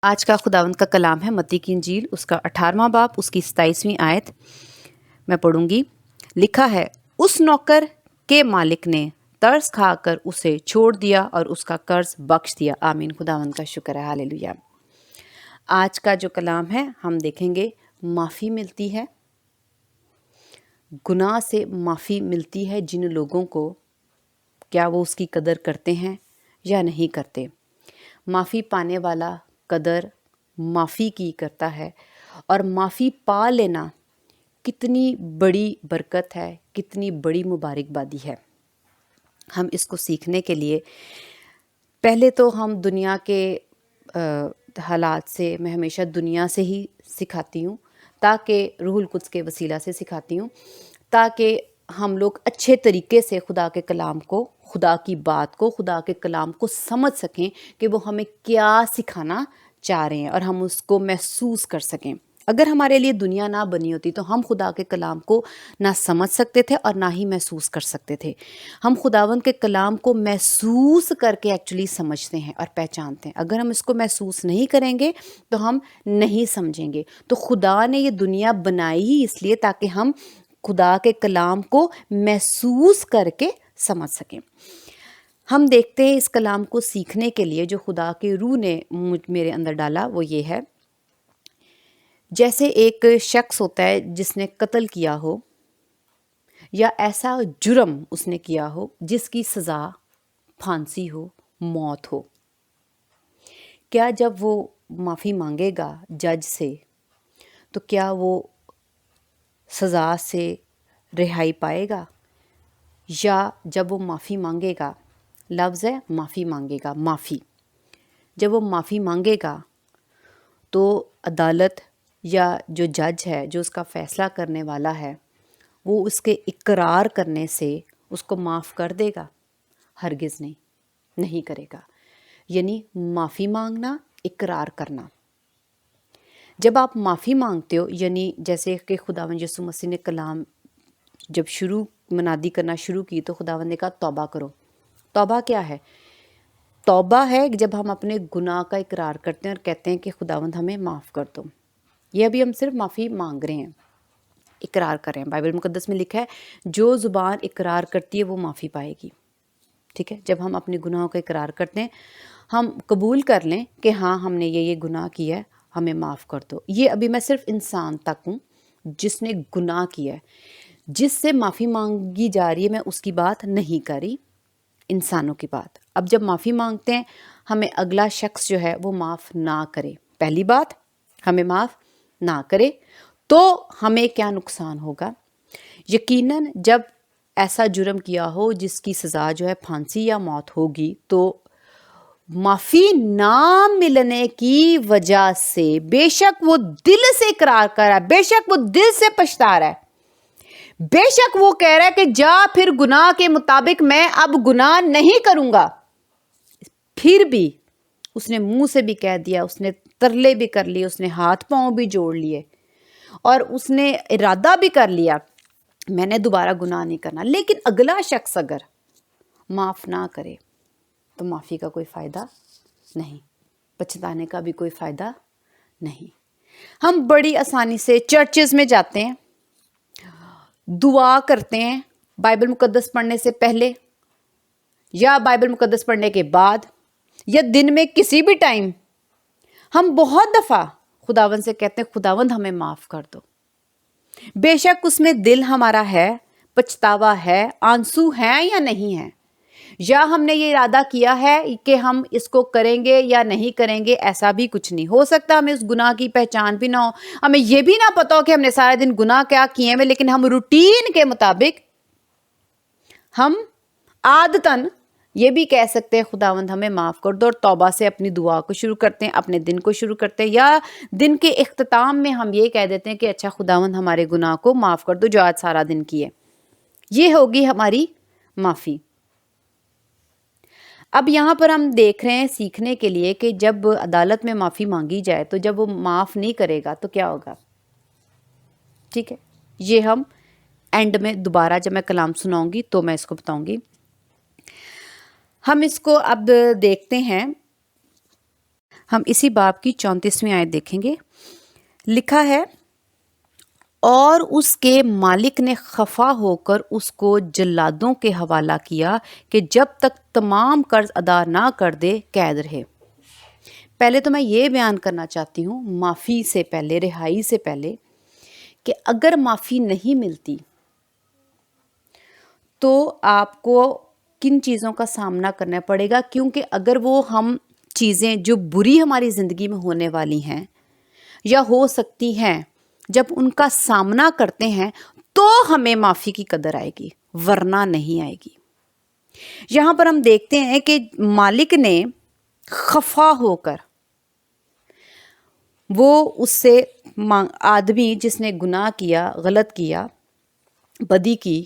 آج کا خداوند کا کلام ہے متی کی انجیل، اس کا 18واں باب، اس کی 27ویں آیت میں پڑھوں گی۔ لکھا ہے، اس نوکر کے مالک نے ترس کھا کر اسے چھوڑ دیا اور اس کا قرض بخش دیا۔ آمین۔ خداوند کا شکر ہے، ہاللیلویہ۔ آج کا جو کلام ہے ہم دیکھیں گے، معافی ملتی ہے، گناہ سے معافی ملتی ہے جن لوگوں کو، کیا وہ اس کی قدر کرتے ہیں یا نہیں کرتے؟ معافی پانے والا قدر معافی کی کرتا ہے، اور معافی پا لینا کتنی بڑی برکت ہے، کتنی بڑی مبارکبادی ہے۔ ہم اس کو سیکھنے کے لیے پہلے تو ہم دنیا کے حالات سے، میں ہمیشہ دنیا سے ہی سکھاتی ہوں، تاکہ روح القدس کے وسیلہ سے سکھاتی ہوں، تاکہ ہم لوگ اچھے طریقے سے خدا کے کلام کو، خدا کی بات کو، خدا کے کلام کو سمجھ سکیں کہ وہ ہمیں کیا سکھانا چاہ رہے ہیں، اور ہم اس کو محسوس کر سکیں۔ اگر ہمارے لیے دنیا نہ بنی ہوتی تو ہم خدا کے کلام کو نہ سمجھ سکتے تھے اور نہ ہی محسوس کر سکتے تھے۔ ہم خداوند کے کلام کو محسوس کر کے ایکچولی سمجھتے ہیں اور پہچانتے ہیں۔ اگر ہم اس کو محسوس نہیں کریں گے تو ہم نہیں سمجھیں گے۔ تو خدا نے یہ دنیا بنائی ہی اس لیے تاکہ ہم خدا کے کلام کو محسوس کر کے سمجھ سکیں۔ ہم دیکھتے ہیں اس کلام کو سیکھنے کے لیے جو خدا کے روح نے میرے اندر ڈالا، وہ یہ ہے، جیسے ایک شخص ہوتا ہے جس نے قتل کیا ہو یا ایسا جرم اس نے کیا ہو جس کی سزا پھانسی ہو، موت ہو۔ کیا جب وہ معافی مانگے گا جج سے تو کیا وہ سزا سے رہائی پائے گا؟ یا جب وہ معافی مانگے گا، لفظ ہے معافی مانگے گا، معافی، جب وہ معافی مانگے گا تو عدالت یا جو جج ہے، جو اس کا فیصلہ کرنے والا ہے، وہ اس کے اقرار کرنے سے اس کو معاف کر دے گا؟ ہرگز نہیں، نہیں کرے گا۔ یعنی معافی مانگنا، اقرار کرنا۔ جب آپ معافی مانگتے ہو، یعنی جیسے کہ خداوند یسوع مسیح نے کلام جب منادی کرنا شروع کی تو خداوند نے کہا توبہ کرو۔ توبہ کیا ہے؟ توبہ ہے جب ہم اپنے گناہ کا اقرار کرتے ہیں اور کہتے ہیں کہ خداوند ہمیں معاف کر دو۔ یہ ابھی ہم صرف معافی مانگ رہے ہیں، اقرار کر رہے ہیں۔ بائبل مقدس میں لکھا ہے، جو زبان اقرار کرتی ہے وہ معافی پائے گی۔ ٹھیک ہے، جب ہم اپنے گناہوں کا اقرار کرتے ہیں، ہم قبول کر لیں کہ ہاں ہم نے یہ گناہ کیا ہے، ہمیں معاف کر دو۔ یہ ابھی میں صرف انسان تک ہوں جس نے گناہ کیا ہے، جس سے معافی مانگی جا رہی ہے، میں اس کی بات نہیں کر رہی، انسانوں کی بات۔ اب جب معافی مانگتے ہیں، ہمیں اگلا شخص جو ہے وہ معاف نہ کرے، پہلی بات ہمیں معاف نہ کرے تو ہمیں کیا نقصان ہوگا؟ یقیناً جب ایسا جرم کیا ہو جس کی سزا جو ہے پھانسی یا موت ہوگی، تو معافی نہ ملنے کی وجہ سے بے شک وہ دل سے اقرار کر رہا ہے، بے شک وہ دل سے پچھتا رہا ہے، بے شک وہ کہہ رہا ہے کہ جا پھر گناہ کے مطابق میں اب گناہ نہیں کروں گا، پھر بھی اس نے منہ سے بھی کہہ دیا، اس نے ترلے بھی کر لیے، اس نے ہاتھ پاؤں بھی جوڑ لیے، اور اس نے ارادہ بھی کر لیا میں نے دوبارہ گناہ نہیں کرنا، لیکن اگلا شخص اگر معاف نہ کرے تو معافی کا کوئی فائدہ نہیں، پچھتانے کا بھی کوئی فائدہ نہیں۔ ہم بڑی آسانی سے چرچز میں جاتے ہیں، دعا کرتے ہیں بائبل مقدس پڑھنے سے پہلے یا بائبل مقدس پڑھنے کے بعد یا دن میں کسی بھی ٹائم، ہم بہت دفعہ خداوند سے کہتے ہیں خداوند ہمیں معاف کر دو۔ بے شک اس میں دل ہمارا ہے، پچھتاوا ہے، آنسو ہیں یا نہیں ہیں، یا ہم نے یہ ارادہ کیا ہے کہ ہم اس کو کریں گے یا نہیں کریں گے، ایسا بھی کچھ نہیں ہو سکتا۔ ہمیں اس گناہ کی پہچان بھی نہ ہو، ہمیں یہ بھی نہ پتا ہو کہ ہم نے سارے دن گناہ کیا کیے ہیں، لیکن ہم روٹین کے مطابق ہم عادتاً یہ بھی کہہ سکتے ہیں خداوند ہمیں معاف کر دو، اور توبہ سے اپنی دعا کو شروع کرتے ہیں، اپنے دن کو شروع کرتے ہیں، یا دن کے اختتام میں ہم یہ کہہ دیتے ہیں کہ اچھا خداوند ہمارے گناہ کو معاف کر دو جو آج سارا دن کیے۔ یہ ہوگی ہماری معافی۔ اب یہاں پر ہم دیکھ رہے ہیں سیکھنے کے لیے کہ جب عدالت میں معافی مانگی جائے تو جب وہ معاف نہیں کرے گا تو کیا ہوگا؟ ٹھیک ہے، یہ ہم اینڈ میں دوبارہ جب میں کلام سناؤں گی تو میں اس کو بتاؤں گی۔ ہم اس کو اب دیکھتے ہیں، ہم اسی باب کی 34ویں آیت دیکھیں گے. لکھا ہے اور اس کے مالک نے خفا ہو کر اس کو جلادوں کے حوالہ کیا کہ جب تک تمام قرض ادا نہ کر دے قید رہے. پہلے تو میں یہ بیان کرنا چاہتی ہوں معافی سے پہلے، رہائی سے پہلے، کہ اگر معافی نہیں ملتی تو آپ کو کن چیزوں کا سامنا کرنا پڑے گا، کیونکہ اگر وہ ہم چیزیں جو بری ہماری زندگی میں ہونے والی ہیں یا ہو سکتی ہیں، جب ان کا سامنا کرتے ہیں تو ہمیں معافی کی قدر آئے گی، ورنہ نہیں آئے گی. یہاں پر ہم دیکھتے ہیں کہ مالک نے خفا ہو کر، وہ اس سے آدمی جس نے گناہ کیا، غلط کیا، بدی کی،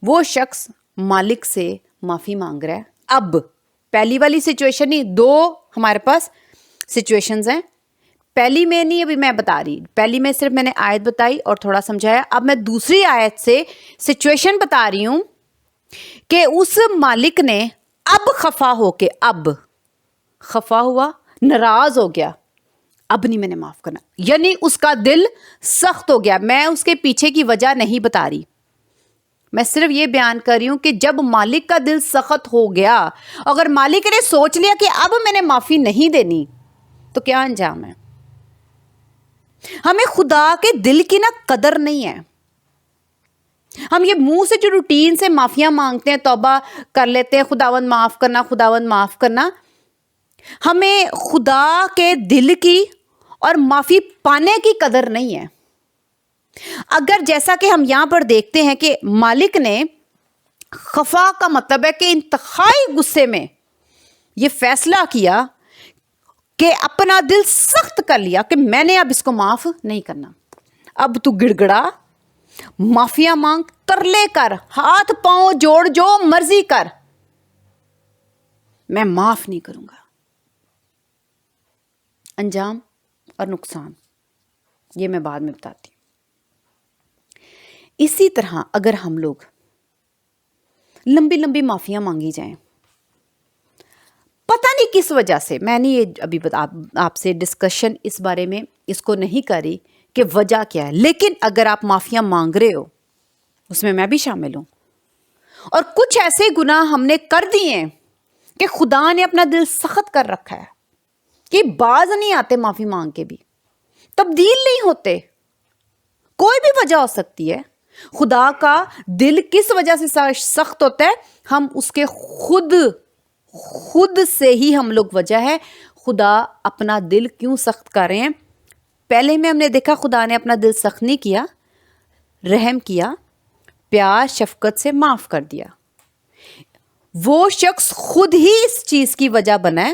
وہ شخص مالک سے معافی مانگ رہا ہے. اب پہلی والی سچویشن نہیں، دو ہمارے پاس سچویشنز ہیں. پہلی میں نہیں ابھی میں بتا رہی، پہلی میں صرف میں نے آیت بتائی اور تھوڑا سمجھایا. اب میں دوسری آیت سے سچویشن بتا رہی ہوں کہ اس مالک نے اب خفا ہو کے، اب خفا ہوا، ناراض ہو گیا، اب نہیں میں نے معاف کرنا، یعنی اس کا دل سخت ہو گیا. میں اس کے پیچھے کی وجہ نہیں بتا رہی، میں صرف یہ بیان کر رہی ہوں کہ جب مالک کا دل سخت ہو گیا، اگر مالک نے سوچ لیا کہ اب میں نے معافی نہیں دینی، تو کیا انجام ہے؟ ہمیں خدا کے دل کی نا قدر نہیں ہے. ہم یہ منہ سے جو روٹین سے معافیاں مانگتے ہیں، توبہ کر لیتے ہیں، خداوند معاف کرنا، خداوند معاف کرنا، ہمیں خدا کے دل کی اور معافی پانے کی قدر نہیں ہے. اگر جیسا کہ ہم یہاں پر دیکھتے ہیں کہ مالک نے خفا کا مطلب ہے کہ انتہائی غصے میں یہ فیصلہ کیا کہ اپنا دل سخت کر لیا کہ میں نے اب اس کو معاف نہیں کرنا. اب تو گڑ گڑا، معافیاں مانگ، ترلے کر، ہاتھ پاؤں جوڑ، جو مرضی کر، میں معاف نہیں کروں گا. انجام اور نقصان یہ میں بعد میں بتاتی ہوں. اسی طرح اگر ہم لوگ لمبی لمبی معافیاں مانگی جائیں، پتہ نہیں کس وجہ سے، میں نے یہ ابھی آپ سے ڈسکشن اس بارے میں اس کو نہیں کری کہ وجہ کیا ہے، لیکن اگر آپ معافیاں مانگ رہے ہو، اس میں بھی شامل ہوں، اور کچھ ایسے گناہ ہم نے کر دیے ہیں کہ خدا نے اپنا دل سخت کر رکھا ہے کہ باز نہیں آتے، معافی مانگ کے بھی تبدیل نہیں ہوتے. کوئی بھی وجہ ہو سکتی ہے. خدا کا دل کس وجہ سے سخت ہوتا ہے؟ ہم اس کے خود سے ہی ہم لوگ وجہ ہے. خدا اپنا دل کیوں سخت کر رہے ہیں؟ پہلے میں ہم نے دیکھا خدا نے اپنا دل سخت نہیں کیا، رحم کیا، پیار شفقت سے معاف کر دیا. وہ شخص خود ہی اس چیز کی وجہ بنا ہے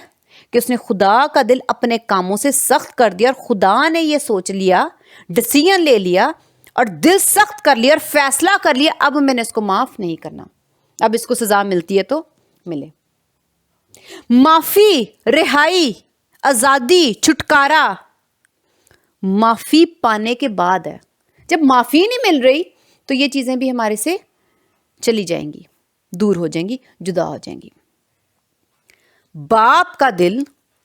کہ اس نے خدا کا دل اپنے کاموں سے سخت کر دیا، اور خدا نے یہ سوچ لیا، ڈیسیژن لے لیا اور دل سخت کر لیا اور فیصلہ کر لیا، اب میں نے اس کو معاف نہیں کرنا، اب اس کو سزا ملتی ہے تو ملے. معافی، رہائی، آزادی، چھٹکارا معافی پانے کے بعد ہے. جب معافی نہیں مل رہی تو یہ چیزیں بھی ہمارے سے چلی جائیں گی، دور ہو جائیں گی، جدا ہو جائیں گی. باپ کا دل،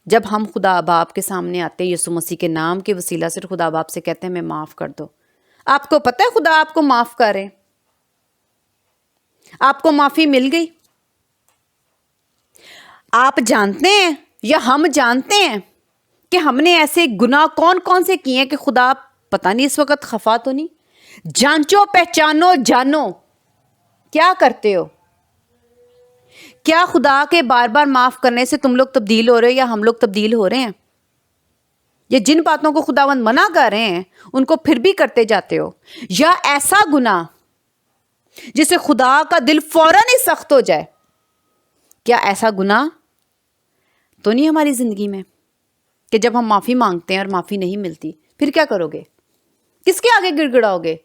جب ہم خدا باپ کے سامنے آتے ہیں، یسوع مسیح کے نام کے وسیلہ سے خدا باپ سے کہتے ہیں میں معاف کر دو. آپ کو پتہ ہے خدا آپ کو معاف کر رہے ہیں، آپ کو معافی مل گئی. آپ جانتے ہیں یا ہم جانتے ہیں کہ ہم نے ایسے گناہ کون کون سے کیے ہیں کہ خدا پتہ نہیں اس وقت خفا تو نہیں؟ جانچو، پہچانو، جانو، کیا کرتے ہو؟ کیا خدا کے بار بار معاف کرنے سے تم لوگ تبدیل ہو رہے ہو یا ہم لوگ تبدیل ہو رہے ہیں؟ یا جن باتوں کو خداوند منع کر رہے ہیں ان کو پھر بھی کرتے جاتے ہو؟ یا ایسا گناہ جسے خدا کا دل فوراً ہی سخت ہو جائے، کیا ایسا گناہ تو نہیں ہماری زندگی میں کہ جب ہم معافی مانگتے ہیں اور معافی نہیں ملتی پھر کیا کرو گے؟ کس کے آگے گڑ گڑاؤ گے؟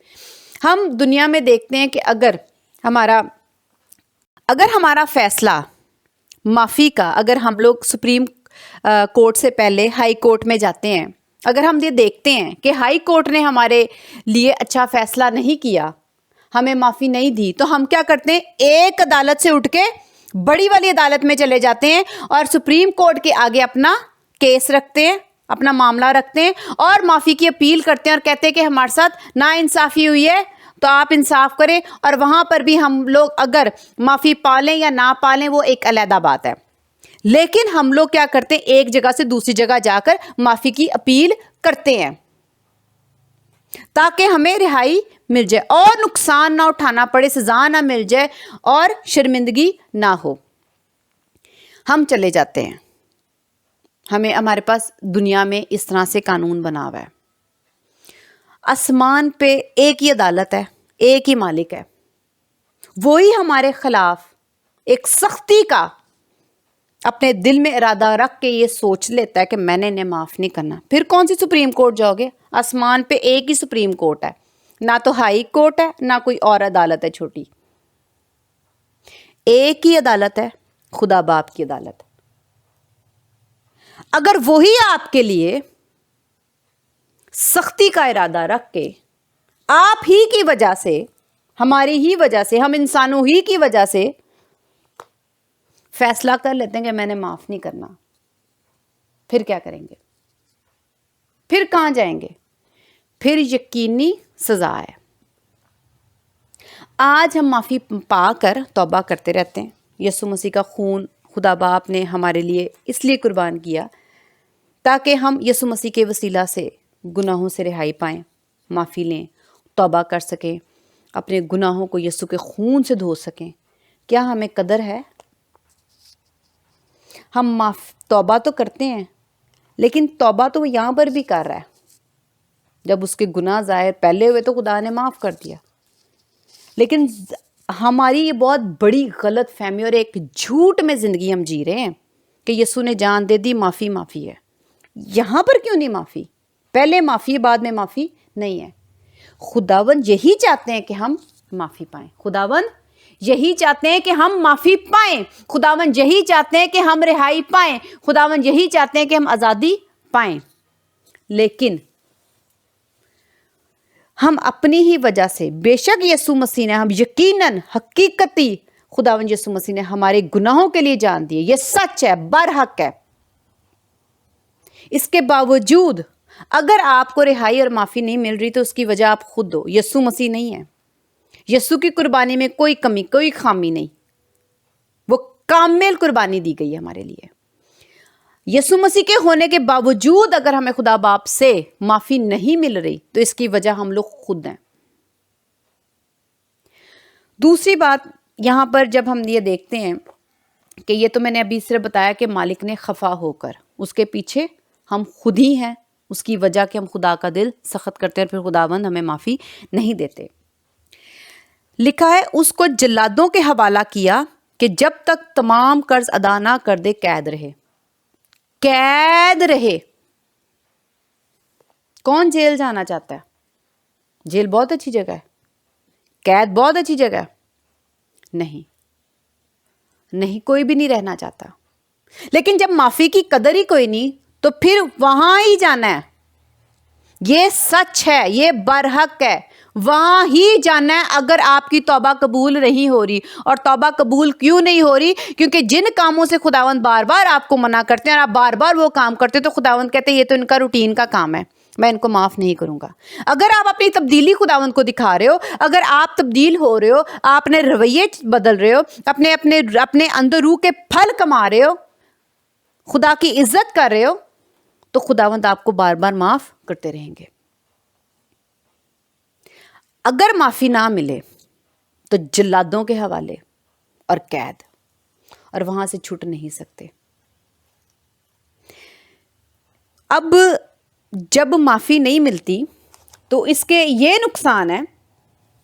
ہم دنیا میں دیکھتے ہیں کہ اگر ہمارا فیصلہ معافی کا، اگر ہم لوگ سپریم کورٹ سے پہلے ہائی کورٹ میں جاتے ہیں، اگر ہم یہ دیکھتے ہیں کہ ہائی کورٹ نے ہمارے لیے اچھا فیصلہ نہیں کیا، ہمیں معافی نہیں دی، تو ہم کیا کرتے ہیں؟ ایک عدالت سے اٹھ کے بڑی والی عدالت میں چلے جاتے ہیں اور سپریم کورٹ کے آگے اپنا کیس رکھتے ہیں, اپنا معاملہ رکھتے ہیں اور معافی کی اپیل کرتے ہیں اور کہتے ہیں کہ ہمارے ساتھ ناانصافی ہوئی ہے تو آپ انصاف کریں. اور وہاں پر بھی ہم لوگ اگر معافی پالیں یا نہ پالیں وہ ایک علیحدہ بات ہے, لیکن ہم لوگ کیا کرتے ہیں, ایک جگہ سے دوسری جگہ جا کر معافی کی اپیل کرتے ہیں تاکہ ہمیں رہائی مل جائے اور نقصان نہ اٹھانا پڑے, سزا نہ مل جائے اور شرمندگی نہ ہو. ہم چلے جاتے ہیں, ہمارے پاس دنیا میں اس طرح سے قانون بنا ہوا ہے. آسمان پہ ایک ہی عدالت ہے, ایک ہی مالک ہے, وہی ہمارے خلاف ایک سختی کا اپنے دل میں ارادہ رکھ کے یہ سوچ لیتا ہے کہ میں نے انہیں معاف نہیں کرنا. پھر کون سی سپریم کورٹ جاؤ گے؟ آسمان پہ ایک ہی سپریم کورٹ ہے, نہ تو ہائی کورٹ ہے نہ کوئی اور عدالت ہے چھوٹی, ایک ہی عدالت ہے, خدا باپ کی عدالت. اگر وہی آپ کے لیے سختی کا ارادہ رکھ کے آپ ہی کی وجہ سے, ہماری ہی وجہ سے, ہم انسانوں ہی کی وجہ سے فیصلہ کر لیتے ہیں کہ میں نے معاف نہیں کرنا, پھر کیا کریں گے؟ پھر کہاں جائیں گے؟ پھر یقینی سزا ہے. آج ہم معافی پا کر توبہ کرتے رہتے ہیں. یسوع مسیح کا خون خدا باپ نے ہمارے لیے اس لیے قربان کیا تاکہ ہم یسوع مسیح کے وسیلہ سے گناہوں سے رہائی پائیں, معافی لیں, توبہ کر سکیں, اپنے گناہوں کو یسوع کے خون سے دھو سکیں. کیا ہمیں قدر ہے؟ ہم توبہ تو کرتے ہیں, لیکن توبہ تو وہ یہاں پر بھی کر رہا ہے. جب اس کے گناہ ظاہر پہلے ہوئے تو خدا نے معاف کر دیا, لیکن ہماری یہ بہت بڑی غلط فہمی اور ایک جھوٹ میں زندگی ہم جی رہے ہیں کہ یسوع نے جان دے دی, معافی معافی ہے. یہاں پر کیوں نہیں معافی؟ پہلے معافی بعد میں معافی نہیں ہے. خداوند یہی چاہتے ہیں کہ ہم معافی پائیں, خداوند یہی چاہتے ہیں کہ ہم معافی پائیں, خداوند یہی چاہتے ہیں کہ ہم رہائی پائیں, خداوند یہی چاہتے ہیں کہ ہم آزادی پائیں. لیکن ہم اپنی ہی وجہ سے, بے شک یسوع مسیح نے, ہم یقیناً حقیقتی خداوند یسوع مسیح نے ہمارے گناہوں کے لیے جان دیے, یہ سچ ہے, برحق ہے. اس کے باوجود اگر آپ کو رہائی اور معافی نہیں مل رہی تو اس کی وجہ آپ خود ہو, یسوع مسیح نہیں ہے. یسوع کی قربانی میں کوئی کمی کوئی خامی نہیں, وہ کامل قربانی دی گئی ہے ہمارے لیے. یسوع مسیح کے ہونے کے باوجود اگر ہمیں خدا باپ سے معافی نہیں مل رہی تو اس کی وجہ ہم لوگ خود ہیں. دوسری بات یہاں پر جب ہم یہ دیکھتے ہیں کہ یہ تو میں نے ابھی صرف بتایا کہ مالک نے خفا ہو کر, اس کے پیچھے ہم خود ہی ہیں, اس کی وجہ کہ ہم خدا کا دل سخت کرتے ہیں, پھر خداوند ہمیں معافی نہیں دیتے. لکھا ہے اس کو جلادوں کے حوالہ کیا کہ جب تک تمام قرض ادا نہ کر دے قید رہے. قید رہے. کون جیل جانا چاہتا ہے؟ جیل بہت اچھی جگہ ہے, قید بہت اچھی جگہ ہے. نہیں, کوئی بھی نہیں رہنا چاہتا. لیکن جب معافی کی قدر ہی کوئی نہیں تو پھر وہاں ہی جانا ہے. یہ سچ ہے, یہ برحق ہے, وہاں ہی جانا ہے اگر آپ کی توبہ قبول نہیں ہو رہی. اور توبہ قبول کیوں نہیں ہو رہی؟ کیونکہ جن کاموں سے خداوند بار بار آپ کو منع کرتے ہیں اور آپ بار بار وہ کام کرتے ہیں تو خداوند کہتے ہیں یہ تو ان کا روٹین کا کام ہے, میں ان کو معاف نہیں کروں گا. اگر آپ اپنی تبدیلی خداوند کو دکھا رہے ہو, اگر آپ تبدیل ہو رہے ہو, آپ نے رویے بدل رہے ہو, اپنے اندر روح کے پھل کما رہے ہو, خدا کی عزت کر رہے ہو, تو خداوند آپ کو بار بار معاف کرتے رہیں گے. اگر معافی نہ ملے تو جلادوں کے حوالے اور قید, اور وہاں سے چھوٹ نہیں سکتے. اب جب معافی نہیں ملتی تو اس کے یہ نقصان ہے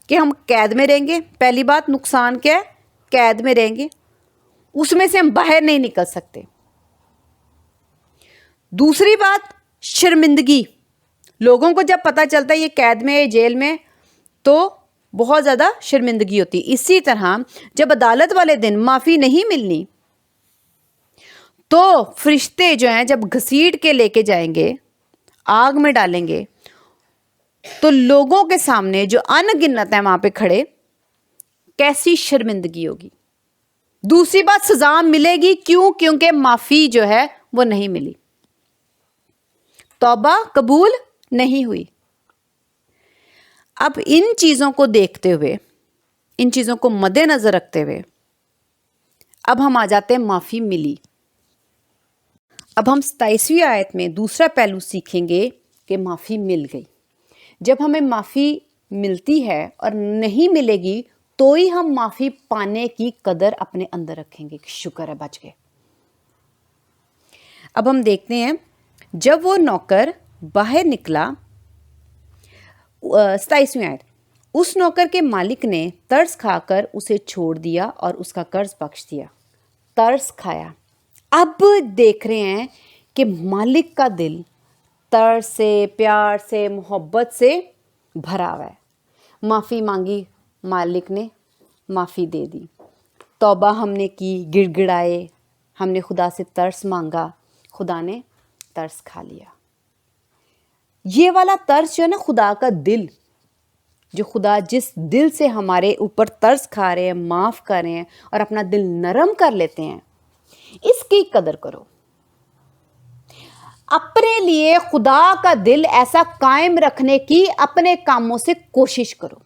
کہ ہم قید میں رہیں گے. پہلی بات نقصان کیا ہے؟ قید میں رہیں گے, اس میں سے ہم باہر نہیں نکل سکتے. دوسری بات شرمندگی. لوگوں کو جب پتہ چلتا ہے یہ قید میں, جیل میں, تو بہت زیادہ شرمندگی ہوتی. اسی طرح جب عدالت والے دن معافی نہیں ملنی تو فرشتے جو ہیں جب گھسیٹ کے لے کے جائیں گے, آگ میں ڈالیں گے, تو لوگوں کے سامنے جو ان گنت ہیں وہاں پہ کھڑے, کیسی شرمندگی ہوگی. دوسری بات سزا ملے گی, کیوں؟ کیونکہ معافی جو ہے وہ نہیں ملی. توبہ قبول نہیں ہوئی۔ اب ان چیزوں کو دیکھتے ہوئے، ان چیزوں کو مد نظر رکھتے ہوئے اب ہم آ جاتے ہیں معافی ملی۔ اب ہم 27ویں آیت میں دوسرا پہلو سیکھیں گے کہ معافی مل گئی۔ جب ہمیں معافی ملتی ہے اور نہیں ملے گی تو ہی ہم معافی پانے کی قدر اپنے اندر رکھیں گے کہ شکر ہے بچ گئے۔ اب ہم دیکھتے ہیں جب وہ نوکر باہر نکلا، 27ویں آیت، اس نوکر کے مالک نے ترس کھا کر اسے چھوڑ دیا اور اس کا قرض بخش دیا۔ ترس کھایا، اب دیکھ رہے ہیں کہ مالک کا دل ترس سے، پیار سے، محبت سے بھرا ہوا ہے۔ معافی مانگی، مالک نے معافی دے دی۔ توبہ ہم نے کی، گڑ گڑائے، ہم نے خدا سے ترس مانگا، خدا نے ترس کھا لیا۔ یہ والا ترس جو ہے نا، خدا کا دل، جو خدا جس دل سے ہمارے اوپر ترس کھا رہے ہیں، معاف کر رہے ہیں اور اپنا دل نرم کر لیتے ہیں، اس کی قدر کرو۔ اپنے لیے خدا کا دل ایسا قائم رکھنے کی اپنے کاموں سے کوشش کرو۔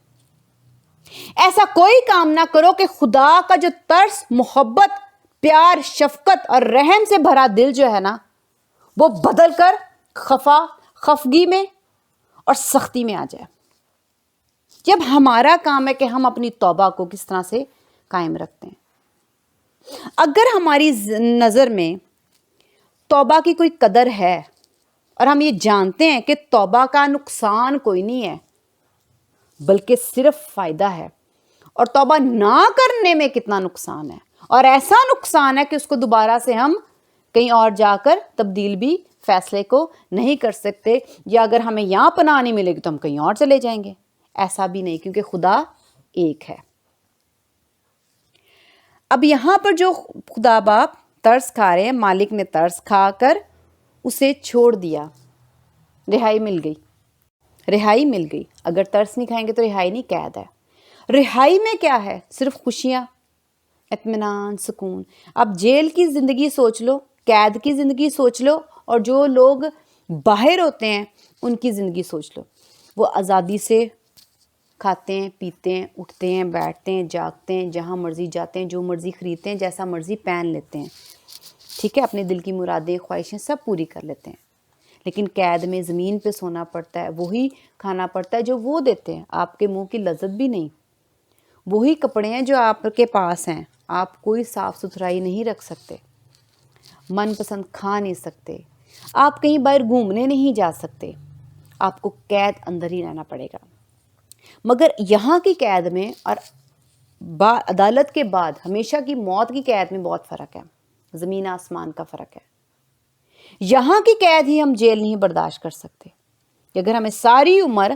ایسا کوئی کام نہ کرو کہ خدا کا جو ترس، محبت، پیار، شفقت اور رحم سے بھرا دل جو ہے نا، وہ بدل کر خفگی میں اور سختی میں آ جائے۔ جب ہمارا کام ہے کہ ہم اپنی توبہ کو کس طرح سے قائم رکھتے ہیں۔ اگر ہماری نظر میں توبہ کی کوئی قدر ہے اور ہم یہ جانتے ہیں کہ توبہ کا نقصان کوئی نہیں ہے بلکہ صرف فائدہ ہے، اور توبہ نہ کرنے میں کتنا نقصان ہے، اور ایسا نقصان ہے کہ اس کو دوبارہ سے ہم کہیں اور جا کر تبدیل بھی فیصلے کو نہیں کر سکتے، یا اگر ہمیں یہاں پناہ نہیں ملے گی تو ہم کہیں اور چلے جائیں گے۔ ایسا بھی نہیں، کیونکہ خدا ایک ہے۔ اب یہاں پر جو خدا باپ ترس کھا رہے ہیں، مالک نے ترس کھا کر اسے چھوڑ دیا، رہائی مل گئی، رہائی مل گئی۔ اگر ترس نہیں کھائیں گے تو رہائی نہیں، قید ہے۔ رہائی میں کیا ہے؟ صرف خوشیاں، اطمینان، سکون۔ اب جیل کی زندگی سوچ لو، قید کی زندگی سوچ لو، اور جو لوگ باہر ہوتے ہیں ان کی زندگی سوچ لو۔ وہ آزادی سے کھاتے ہیں، پیتے ہیں، اٹھتے ہیں، بیٹھتے ہیں، جاگتے ہیں، جہاں مرضی جاتے ہیں، جو مرضی خریدتے ہیں، جیسا مرضی پہن لیتے ہیں، ٹھیک ہے، اپنے دل کی مرادیں، خواہشیں سب پوری کر لیتے ہیں۔ لیکن قید میں زمین پہ سونا پڑتا ہے، وہی کھانا پڑتا ہے جو وہ دیتے ہیں، آپ کے منہ کی لذت بھی نہیں، وہی کپڑے ہیں جو آپ کے پاس ہیں، آپ کوئی صاف ستھرائی نہیں رکھ سکتے، من پسند کھا نہیں سکتے، آپ کہیں باہر گھومنے نہیں جا سکتے، آپ کو قید اندر ہی رہنا پڑے گا۔ مگر یہاں کی قید میں اور عدالت کے بعد ہمیشہ کی موت کی قید میں بہت فرق ہے، زمین آسمان کا فرق ہے۔ یہاں کی قید ہی ہم جیل نہیں برداشت کر سکتے، کہ اگر ہمیں ساری عمر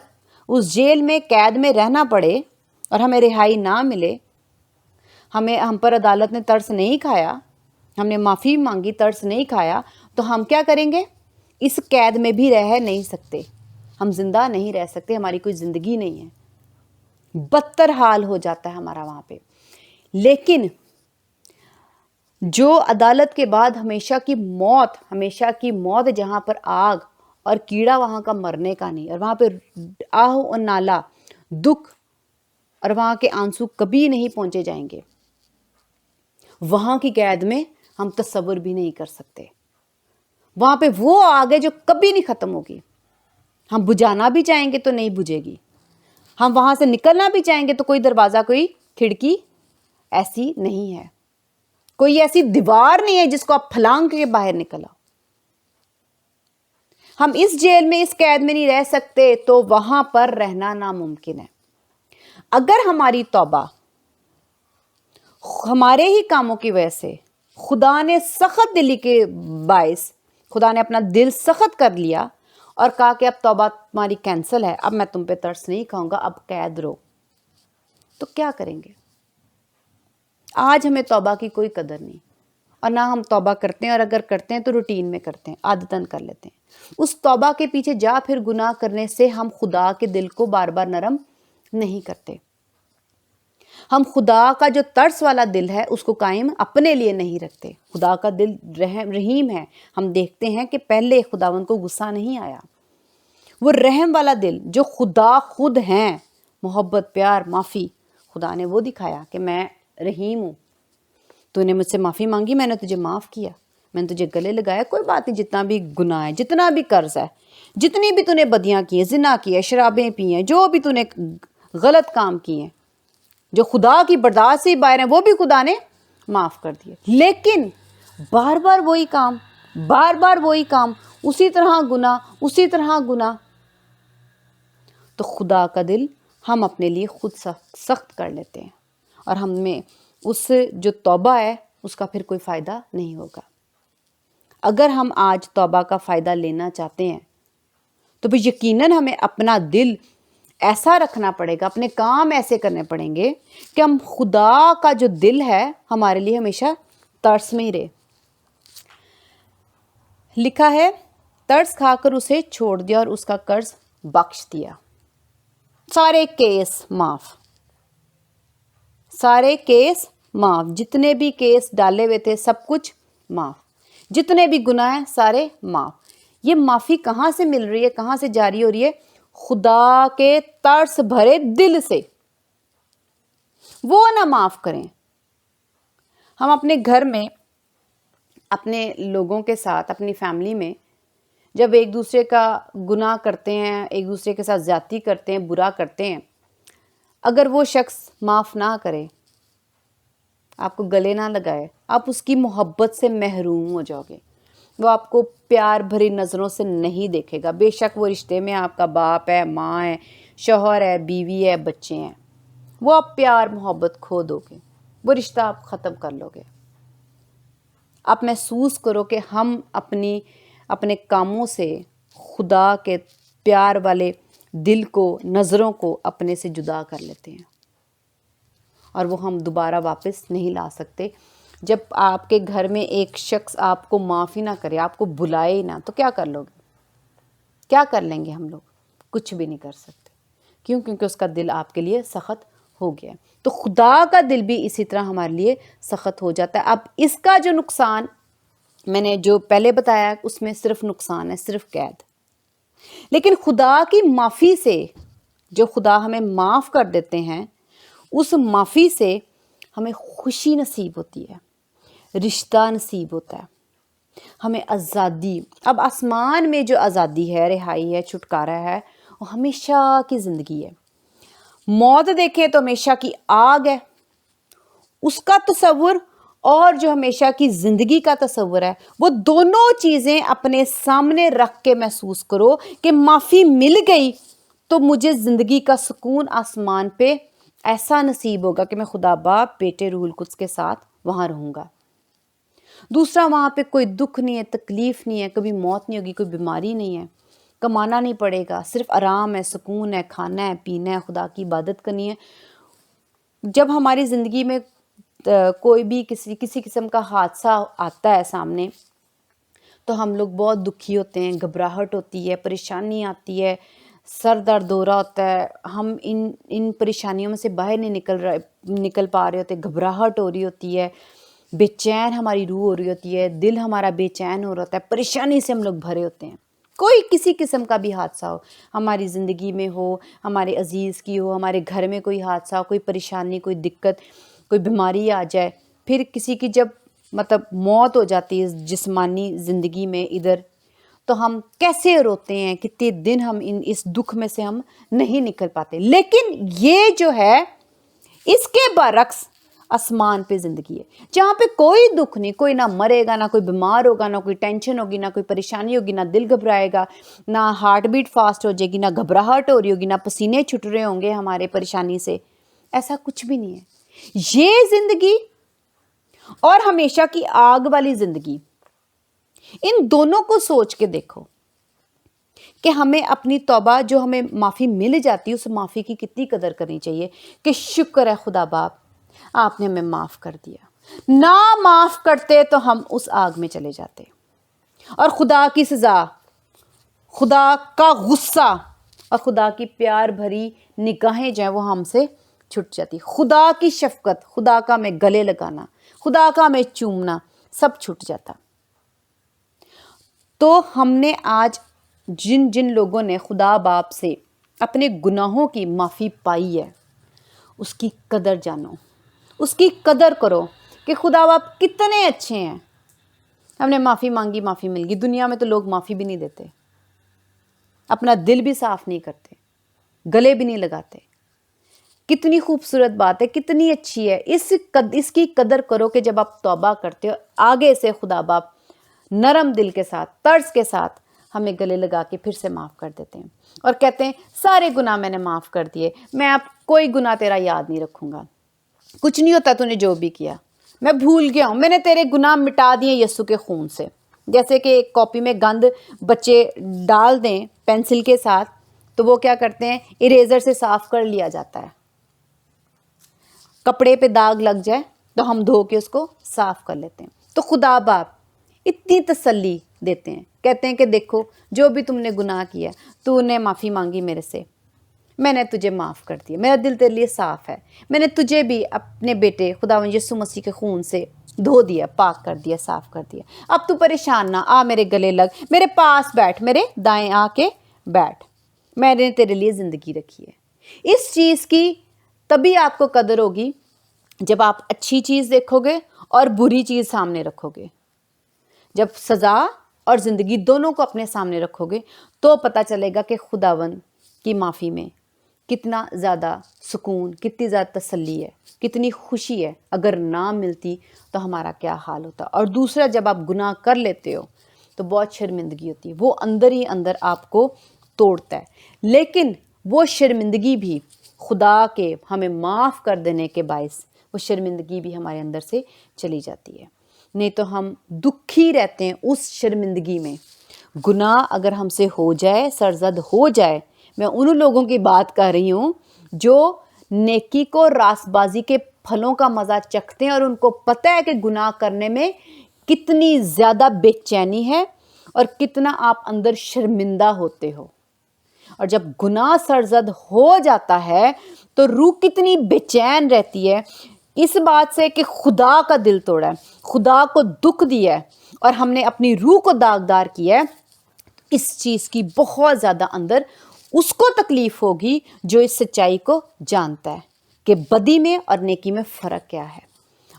اس جیل میں قید میں رہنا پڑے اور ہمیں رہائی نہ ملے، ہم پر عدالت نے ترس نہیں کھایا، ہم نے معافی مانگی، ترس نہیں کھایا، تو ہم کیا کریں گے؟ اس قید میں بھی رہ نہیں سکتے، ہم زندہ نہیں رہ سکتے، ہماری کوئی زندگی نہیں ہے، بدتر حال ہو جاتا ہے ہمارا وہاں پہ۔ لیکن جو عدالت کے بعد ہمیشہ کی موت جہاں پر آگ اور کیڑا وہاں کا مرنے کا نہیں، اور وہاں پہ آہ و نالہ، دکھ اور وہاں کے آنسو کبھی نہیں پہنچے جائیں گے، وہاں کی قید میں ہم تصور بھی نہیں کر سکتے۔ وہاں پہ وہ آگ ہے جو کبھی نہیں ختم ہوگی، ہم بجھانا بھی چاہیں گے تو نہیں بجھے گی، ہم وہاں سے نکلنا بھی چاہیں گے تو کوئی دروازہ، کوئی کھڑکی ایسی نہیں ہے، کوئی ایسی دیوار نہیں ہے جس کو آپ پھلانگ کے باہر نکل آؤ۔ ہم اس جیل میں، اس قید میں نہیں رہ سکتے، تو وہاں پر رہنا ناممکن ہے۔ اگر ہماری توبہ ہمارے ہی کاموں کی وجہ سے، خدا نے سخت دلی کے باعث، خدا نے اپنا دل سخت کر لیا اور کہا کہ اب توبہ تمہاری کینسل ہے، اب میں تم پہ ترس نہیں کھاؤں گا، اب قید رہو، تو کیا کریں گے؟ آج ہمیں توبہ کی کوئی قدر نہیں، اور نہ ہم توبہ کرتے ہیں، اور اگر کرتے ہیں تو روٹین میں کرتے ہیں، عادتاً کر لیتے ہیں۔ اس توبہ کے پیچھے جا پھر گناہ کرنے سے ہم خدا کے دل کو بار بار نرم نہیں کرتے۔ ہم خدا کا جو ترس والا دل ہے اس کو قائم اپنے لیے نہیں رکھتے. خدا کا دل رحیم ہے. ہم دیکھتے ہیں کہ پہلے خداوند کو غصہ نہیں آیا. وہ رحم والا دل جو خدا خود ہیں، محبت، پیار، معافی، خدا نے وہ دکھایا کہ میں رحیم ہوں. تو نے مجھ سے معافی مانگی، میں نے تجھے معاف کیا، میں نے تجھے گلے لگایا. کوئی بات نہیں، جتنا بھی گناہ ہے، جتنا بھی قرض ہے، جتنی بھی تو نے بدیاں کی ہیں، زنا کی ہے، شرابیں پی ہیں، جو بھی تو نے غلط کام کیے ہیں جو خدا کی برداشت سے باہر ہیں، وہ بھی خدا نے معاف کر دیے. لیکن بار بار وہی کام، بار بار وہی کام، اسی طرح گناہ، اسی طرح گناہ. تو خدا کا دل ہم اپنے لیے خود سخت کر لیتے ہیں، اور ہم میں اس جو توبہ ہے اس کا پھر کوئی فائدہ نہیں ہوگا. اگر ہم آج توبہ کا فائدہ لینا چاہتے ہیں تو پھر یقیناً ہمیں اپنا دل ایسا رکھنا پڑے گا، اپنے کام ایسے کرنے پڑیں گے کہ ہم خدا کا جو دل ہے ہمارے لیے ہمیشہ ترس میں ہی رہے. لکھا ہے ترس کھا کر اسے چھوڑ دیا اور اس کا قرض بخش دیا. سارے کیس معاف، سارے کیس معاف، جتنے بھی کیس ڈالے ہوئے تھے سب کچھ معاف، جتنے بھی گناہ ہیں سارے معاف. یہ معافی کہاں سے مل رہی ہے، کہاں سے جاری ہو رہی ہے؟ خدا کے ترس بھرے دل سے. وہ نہ معاف کریں. ہم اپنے گھر میں، اپنے لوگوں کے ساتھ، اپنی فیملی میں جب ایک دوسرے کا گناہ کرتے ہیں، ایک دوسرے کے ساتھ زیادتی کرتے ہیں، برا کرتے ہیں، اگر وہ شخص معاف نہ کرے، آپ کو گلے نہ لگائے، آپ اس کی محبت سے محروم ہو جاؤ گے. وہ آپ کو پیار بھری نظروں سے نہیں دیکھے گا. بے شک وہ رشتے میں آپ کا باپ ہے، ماں ہے، شوہر ہے، بیوی ہے، بچے ہیں، وہ آپ پیار محبت کھو دو گے، وہ رشتہ آپ ختم کر لو گے. آپ محسوس کرو کہ ہم اپنے کاموں سے خدا کے پیار والے دل کو، نظروں کو اپنے سے جدا کر لیتے ہیں، اور وہ ہم دوبارہ واپس نہیں لا سکتے. جب آپ کے گھر میں ایک شخص آپ کو معاف ہی نہ کرے، آپ کو بلائے ہی نہ، تو کیا کر لو گے؟ کیا کر لیں گے ہم لوگ؟ کچھ بھی نہیں کر سکتے. کیوں؟ کیونکہ اس کا دل آپ کے لیے سخت ہو گیا ہے. تو خدا کا دل بھی اسی طرح ہمارے لیے سخت ہو جاتا ہے. اب اس کا جو نقصان میں نے جو پہلے بتایا، اس میں صرف نقصان ہے، صرف قید. لیکن خدا کی معافی سے، جو خدا ہمیں معاف کر دیتے ہیں، اس معافی سے ہمیں خوشی نصیب ہوتی ہے، رشتہ نصیب ہوتا ہے، ہمیں آزادی. اب آسمان میں جو آزادی ہے، رہائی ہے، چھٹکارا ہے، وہ ہمیشہ کی زندگی ہے. موت دیکھیں تو ہمیشہ کی آگ ہے، اس کا تصور، اور جو ہمیشہ کی زندگی کا تصور ہے، وہ دونوں چیزیں اپنے سامنے رکھ کے محسوس کرو کہ معافی مل گئی تو مجھے زندگی کا سکون آسمان پہ ایسا نصیب ہوگا کہ میں خدا باپ، بیٹے، روح القدس کے ساتھ وہاں رہوں گا. دوسرا، وہاں پہ کوئی دکھ نہیں ہے، تکلیف نہیں ہے، کبھی موت نہیں ہوگی، کوئی بیماری نہیں ہے، کمانا نہیں پڑے گا، صرف آرام ہے، سکون ہے، کھانا ہے، پینا ہے، خدا کی عبادت کرنی ہے. جب ہماری زندگی میں کوئی بھی کسی قسم کا حادثہ آتا ہے سامنے، تو ہم لوگ بہت دکھی ہوتے ہیں، گھبراہٹ ہوتی ہے، پریشانی آتی ہے، سر درد ہو رہا ہوتا ہے. ہم ان پریشانیوں میں سے باہر نہیں نکل پا رہے ہوتے، گھبراہٹ ہو رہی ہوتی ہے، بے چین ہماری روح ہو رہی ہوتی ہے، دل ہمارا بے چین ہو رہا ہوتا ہے، پریشانی سے ہم لوگ بھرے ہوتے ہیں. کوئی کسی قسم کا بھی حادثہ ہو، ہماری زندگی میں ہو، ہمارے عزیز کی ہو، ہمارے گھر میں کوئی حادثہ ہو، کوئی پریشانی، کوئی دقت، کوئی بیماری آ جائے، پھر کسی کی جب موت ہو جاتی ہے جسمانی زندگی میں ادھر، تو ہم کیسے روتے ہیں، کتنے دن ہم اس دکھ میں سے ہم نہیں نکل پاتے. لیکن یہ جو ہے، اس کے برعکس آسمان پہ زندگی ہے، جہاں پہ کوئی دکھ نہیں، کوئی نہ مرے گا، نہ کوئی بیمار ہوگا، نہ کوئی ٹینشن ہوگی، نہ کوئی پریشانی ہوگی، نہ دل گھبرائے گا، نہ ہارٹ بیٹ فاسٹ ہو جائے گی، نہ گھبراہٹ ہو رہی ہوگی، نہ پسینے چھٹ رہے ہوں گے ہمارے پریشانی سے. ایسا کچھ بھی نہیں ہے. یہ زندگی اور ہمیشہ کی آگ والی زندگی، ان دونوں کو سوچ کے دیکھو کہ ہمیں اپنی توبہ، جو ہمیں معافی مل جاتی ہے، اس معافی کی کتنی قدر کرنی چاہیے کہ شکر ہے خدا باپ، آپ نے ہمیں معاف کر دیا. نہ معاف کرتے تو ہم اس آگ میں چلے جاتے، اور خدا کی سزا، خدا کا غصہ اور خدا کی پیار بھری نگاہیں جو ہیں وہ ہم سے چھٹ جاتی. خدا کی شفقت، خدا کا ہمیں گلے لگانا، خدا کا ہمیں چومنا، سب چھٹ جاتا. تو ہم نے آج جن لوگوں نے خدا باپ سے اپنے گناہوں کی معافی پائی ہے، اس کی قدر جانو، اس کی قدر کرو کہ خدا باپ کتنے اچھے ہیں. ہم نے معافی مانگی، معافی مل گئی. دنیا میں تو لوگ معافی بھی نہیں دیتے، اپنا دل بھی صاف نہیں کرتے، گلے بھی نہیں لگاتے. کتنی خوبصورت بات ہے، کتنی اچھی ہے. اس کی قدر کرو کہ جب آپ توبہ کرتے ہو، آگے سے خدا باپ نرم دل کے ساتھ، طرز کے ساتھ ہمیں گلے لگا کے پھر سے معاف کر دیتے ہیں اور کہتے ہیں سارے گناہ میں نے معاف کر دیے، میں اب کوئی گناہ تیرا یاد نہیں رکھوں گا. کچھ نہیں ہوتا تو نے جو بھی کیا، میں بھول گیا ہوں، میں نے تیرے گناہ مٹا دیے یسوع کے خون سے. جیسے کہ ایک کاپی میں گند بچے ڈال دیں پینسل کے ساتھ تو وہ کیا کرتے ہیں، اریزر سے صاف کر لیا جاتا ہے. کپڑے پہ داغ لگ جائے تو ہم دھو کے اس کو صاف کر لیتے ہیں. تو خدا باپ اتنی تسلی دیتے ہیں، کہتے ہیں کہ دیکھو جو بھی تم نے گناہ کیا، تو نے معافی مانگی میرے سے، میں نے تجھے معاف کر دیا، میرا دل تیرے لیے صاف ہے. میں نے تجھے بھی اپنے بیٹے خداوند یسوع مسیح کے خون سے دھو دیا، پاک کر دیا، صاف کر دیا. اب تو پریشان نہ، آ میرے گلے لگ، میرے پاس بیٹھ، میرے دائیں آ کے بیٹھ، میں نے تیرے لیے زندگی رکھی ہے. اس چیز کی تبھی آپ کو قدر ہوگی جب آپ اچھی چیز دیکھو گے اور بری چیز سامنے رکھو گے. جب سزا اور زندگی دونوں کو اپنے سامنے رکھو گے تو پتہ چلے گا کہ خداوند کی معافی میں کتنا زیادہ سکون، کتنی زیادہ تسلی ہے، کتنی خوشی ہے. اگر نہ ملتی تو ہمارا کیا حال ہوتا. اور دوسرا، جب آپ گناہ کر لیتے ہو تو بہت شرمندگی ہوتی ہے، وہ اندر ہی اندر آپ کو توڑتا ہے. لیکن وہ شرمندگی بھی خدا کے ہمیں معاف کر دینے کے باعث وہ شرمندگی بھی ہمارے اندر سے چلی جاتی ہے. نہیں تو ہم دکھی رہتے ہیں اس شرمندگی میں. گناہ اگر ہم سے ہو جائے، سرزد ہو جائے، میں ان لوگوں کی بات کر رہی ہوں جو نیکی کو راست بازی کے پھلوں کا مزہ چکھتے ہیں اور ان کو پتہ ہے کہ گناہ کرنے میں کتنی زیادہ بے چینی ہے اور کتنا آپ اندر شرمندہ ہوتے ہو. اور جب گناہ سرزد ہو جاتا ہے تو روح کتنی بے چین رہتی ہے اس بات سے کہ خدا کا دل توڑا ہے، خدا کو دکھ دیا ہے اور ہم نے اپنی روح کو داغدار کیا ہے. اس چیز کی بہت زیادہ اندر اس کو تکلیف ہوگی جو اس سچائی کو جانتا ہے کہ بدی میں اور نیکی میں فرق کیا ہے.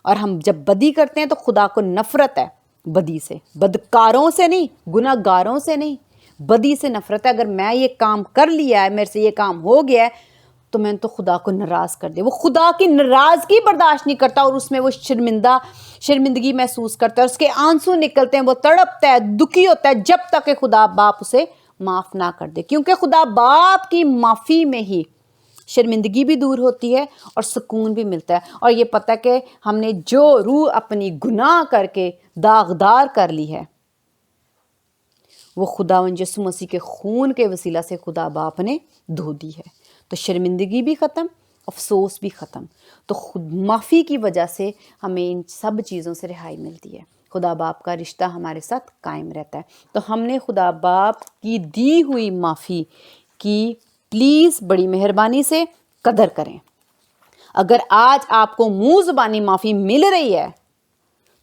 اور ہم جب بدی کرتے ہیں تو خدا کو نفرت ہے بدی سے، بدکاروں سے نہیں، گناہ گاروں سے نہیں، بدی سے نفرت ہے. اگر میں یہ کام کر لیا ہے، میرے سے یہ کام ہو گیا ہے تو میں نے تو خدا کو ناراض کر دیا. وہ خدا کی ناراضگی برداشت نہیں کرتا اور اس میں وہ شرمندگی محسوس کرتا ہے، اس کے آنسو نکلتے ہیں، وہ تڑپتا ہے، دکھی ہوتا ہے جب تک کہ خدا باپ اسے معاف نہ کر دے. کیونکہ خدا باپ کی معافی میں ہی شرمندگی بھی دور ہوتی ہے اور سکون بھی ملتا ہے. اور یہ پتہ کہ ہم نے جو روح اپنی گناہ کر کے داغدار کر لی ہے وہ خداوند یسوع مسیح کے خون کے وسیلہ سے خدا باپ نے دھو دی ہے. تو شرمندگی بھی ختم، افسوس بھی ختم. تو خود معافی کی وجہ سے ہمیں ان سب چیزوں سے رہائی ملتی ہے. خدا باپ کا رشتہ ہمارے ساتھ قائم رہتا ہے. تو ہم نے خدا باپ کی دی ہوئی معافی کی پلیز بڑی مہربانی سے قدر کریں. اگر آج آپ کو منہ زبانی معافی مل رہی ہے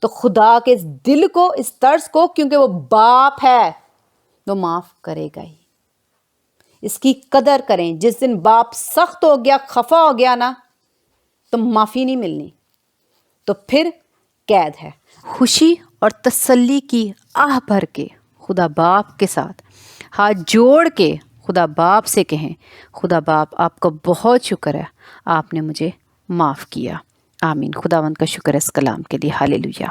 تو خدا کے اس دل کو، اس طرز کو، کیونکہ وہ باپ ہے، وہ معاف کرے گا ہی. اس کی قدر کریں. جس دن باپ سخت ہو گیا، خفا ہو گیا نا، تو معافی نہیں ملنی، تو پھر قید ہے. خوشی اور تسلی کی آہ بھر کے خدا باپ کے ساتھ ہاتھ جوڑ کے خدا باپ سے کہیں، خدا باپ آپ کا بہت شکر ہے، آپ نے مجھے معاف کیا. آمین. خداوند کا شکر ہے اس کلام کے لیے. ہالےلویا.